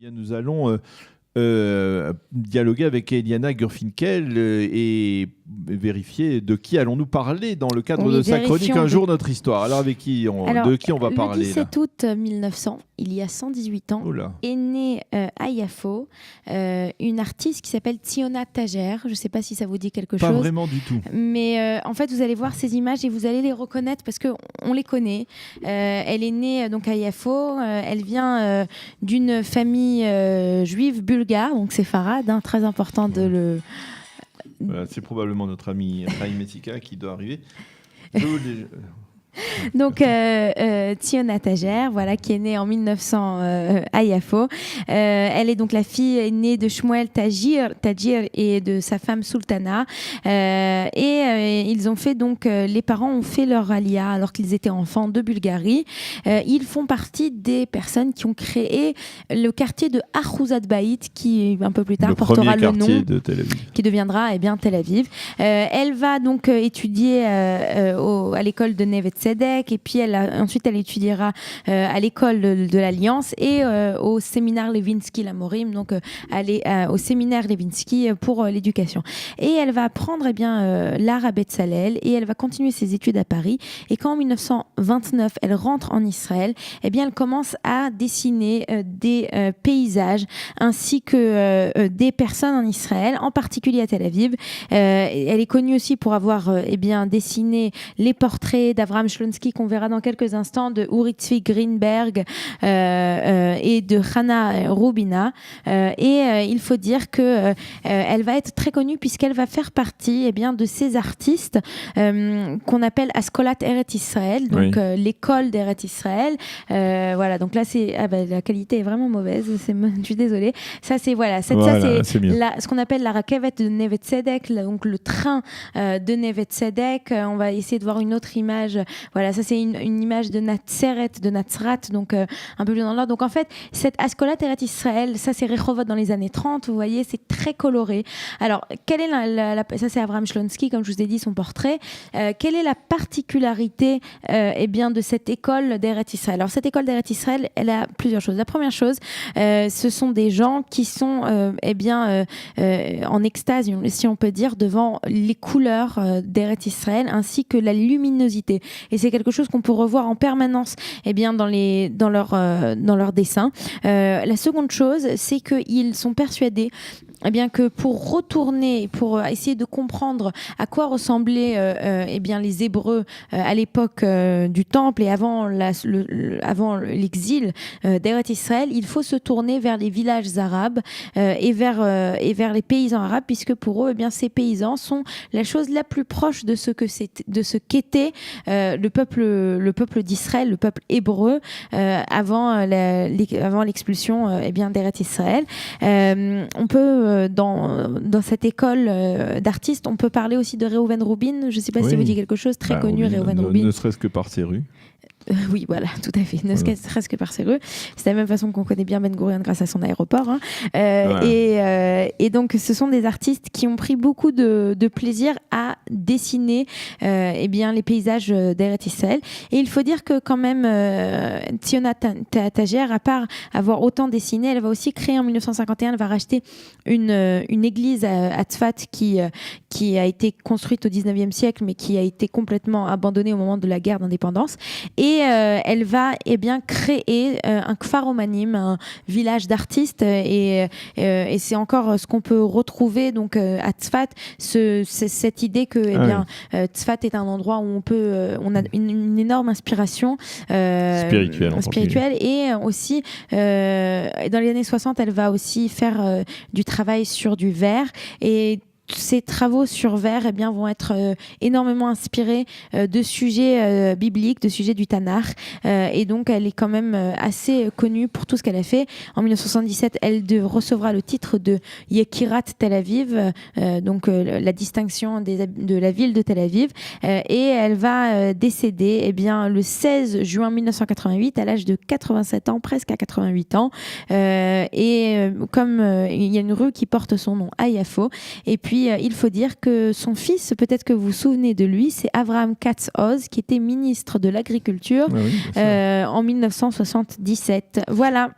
Bien, nous allons dialoguer avec Eliana Gurfinkel et vérifier de qui allons-nous parler dans le cadre de sa chronique Un jour notre histoire. Alors avec qui de qui on va parler le 17 août 1900, il y a 118 ans, est née à Yafo une artiste qui s'appelle Tsiona Tajer. Je ne sais pas si ça vous dit quelque chose. Pas vraiment du tout. Mais en fait, vous allez voir ces images et vous allez les reconnaître parce qu'on les connaît. Elle est née donc à Yafo. Elle vient d'une famille juive bulgare, donc c'est Farad, très important de le... Voilà, c'est probablement notre ami Chaim Messika qui doit arriver. Donc Tsiona Tajer, voilà, qui est née en 1900 à Yafo. Elle est donc la fille aînée de Shmuel Tagir et de sa femme Sultana. Ils ont fait donc les parents ont fait leur alia alors qu'ils étaient enfants de Bulgarie. Ils font partie des personnes qui ont créé le quartier de Ahuzat Baït, qui un peu plus tard portera le nom de Tel Aviv, qui deviendra Tel Aviv. Elle va donc étudier à l'école de Neve Tzedek, et puis ensuite elle étudiera à l'école de l'Alliance et au séminaire Levinsky Lamorim, donc aller au séminaire Levinsky pour l'éducation. Et elle va apprendre l'art à Betzalel et elle va continuer ses études à Paris. Et quand en 1929 elle rentre en Israël, elle commence à dessiner des paysages ainsi que des personnes en Israël, en particulier à Tel Aviv. Elle est connue aussi pour avoir dessiné les portraits d'Avraham Shlonsky qu'on verra dans quelques instants, de Uri Tzvi Greenberg et de Hannah Rubina. Il faut dire que elle va être très connue puisqu'elle va faire partie de ces artistes qu'on appelle Askolat Eret Israël, donc l'école d'Eret Israël. Voilà, donc là la qualité est vraiment mauvaise, je suis désolée. Ça c'est ce qu'on appelle la Rakevet de Neve Tzedek, donc le train de Neve Tzedek. On va essayer de voir une autre image. Voilà, ça c'est une image de Natseret, de Natsrat, donc un peu plus dans l'ordre. Donc en fait, cette Askolat Eret Israël, ça c'est Rehovot dans les années 30, vous voyez, c'est très coloré. Alors, quelle est ça c'est Avraham Shlonsky, comme je vous ai dit, son portrait. Quelle est la particularité de cette école d'Eret Israël? Alors cette école d'Eret Israël, elle a plusieurs choses. La première chose, ce sont des gens qui sont en extase, si on peut dire, devant les couleurs d'Eret Israël ainsi que la luminosité. Et c'est quelque chose qu'on peut revoir en permanence dans leurs dessins. La seconde chose, c'est qu'ils sont persuadés que pour retourner, pour essayer de comprendre à quoi ressemblaient les Hébreux à l'époque du Temple et avant l'exil d'Eret Israël, il faut se tourner vers les villages arabes et vers les paysans arabes, puisque pour eux, ces paysans sont la chose la plus proche de ce qu'était le peuple d'Israël, le peuple hébreu avant l'expulsion d'Eret Israël. On peut dans cette école d'artistes, on peut parler aussi de Reuven Rubin. Je ne sais pas si ça vous dit quelque chose, très connu, Reuven Rubin. Ne serait-ce que par ses rues. Oui, voilà, tout à fait. Ne serait-ce que par ses rues. C'est de la même façon qu'on connaît bien Ben Gurion grâce à son aéroport. Et donc, ce sont des artistes qui ont pris beaucoup de plaisir à dessiner les paysages d'Eret Israël. Et il faut dire que quand même, Tsiona Tajer, à part avoir autant dessiné, elle va aussi créer en 1951, elle va racheter une église à Tzfat qui a été construite au 19e siècle, mais qui a été complètement abandonnée au moment de la guerre d'indépendance. Et elle va créer un Kfar Omanim, un village d'artistes, et c'est encore ce qu'on peut retrouver donc à Tzfat, cette idée que Tzfat est un endroit où on a une énorme inspiration spirituelle et aussi dans les années 60 elle va aussi faire du travail sur du verre, et ces travaux sur verre vont être énormément inspirés de sujets bibliques, de sujets du Tanakh, et donc elle est quand même assez connue pour tout ce qu'elle a fait. En 1977, elle recevra le titre de Yekirat Tel Aviv, donc la distinction de la ville de Tel Aviv, et elle va décéder le 16 juin 1988 à l'âge de 87 ans, presque à 88 ans, et comme il y a une rue qui porte son nom à Yafo, et puis il faut dire que son fils, peut-être que vous vous souvenez de lui, c'est Avraham Katz-Oz, qui était ministre de l'Agriculture en 1977. Voilà.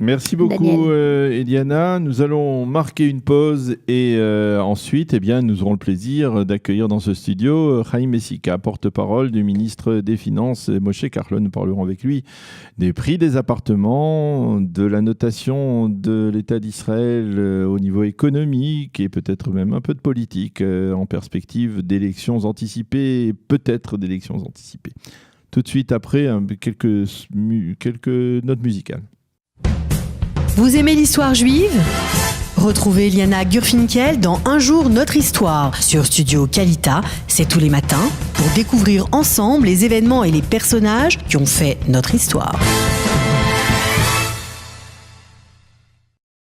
Merci beaucoup Eliana. Nous allons marquer une pause et ensuite nous aurons le plaisir d'accueillir dans ce studio Chaim Messika, porte-parole du ministre des Finances Moshe Kachlan. Nous parlerons avec lui des prix des appartements, de la notation de l'État d'Israël au niveau économique et peut-être même un peu de politique en perspective d'élections anticipées, peut-être d'élections anticipées. Tout de suite après quelques notes musicales. Vous aimez l'histoire juive ? Retrouvez Liana Gurfinkel dans Un jour notre histoire sur Studio Kalita, c'est tous les matins, pour découvrir ensemble les événements et les personnages qui ont fait notre histoire.